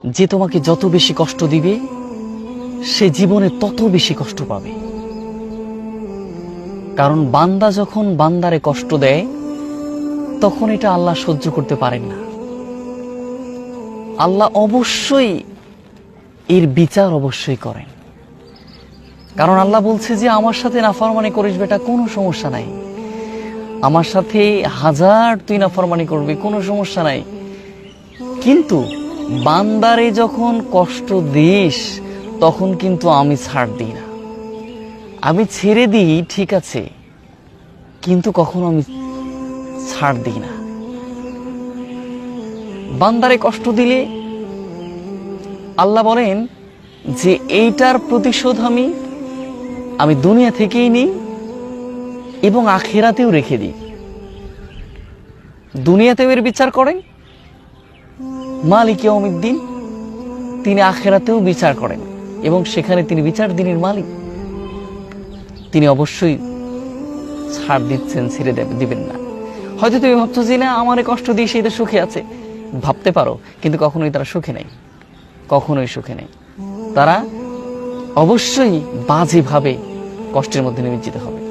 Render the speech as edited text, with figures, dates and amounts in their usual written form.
যে তোমাকে যত বেশি কষ্ট দিবে সে জীবনে তত বেশি কষ্ট পাবে। কারণ বান্দা যখন বান্দারে কষ্ট দেয় তখন এটা আল্লাহ সহ্য করতে পারেন না। আল্লাহ অবশ্যই এর বিচার অবশ্যই করেন। কারণ আল্লাহ বলছে যে আমার সাথে নাফরমানি করিস বেটা, কোনো সমস্যা নাই, আমার সাথে 1000 তুই নাফরমানি করবি, কোনো সমস্যা নাই, কিন্তু বান্দারে যখন কষ্ট দিস তখন কিন্তু আমি ছাড় দিই না। আমি ছেড়ে দিই ঠিক আছে, কিন্তু কখনো আমি ছাড় দিই না। বান্দারে কষ্ট দিলে আল্লাহ বলেন যে এইটার প্রতিশোধ আমি দুনিয়া থেকেই নিই এবং আখিরাতেও রেখে দিই। দুনিয়াতেও এর বিচার করেন মালিক ইয়াউমিদ্দিন, তিনি আখিরাতেও বিচার করেন এবং সেখানে তিনি বিচার দিনের মালিক। তিনি অবশ্যই ছাড় দিচ্ছেন, ছেড়ে দিবেন না। হয়তো তুমি ভাবছো যে না আমারে কষ্ট দিয়ে সেই তো সুখে আছে, ভাবতে পারো, কিন্তু কখনোই তারা সুখে নেই, কখনোই সুখে নেই। তারা অবশ্যই বাজেভাবে কষ্টের মধ্যে নিমজ্জিত হবে।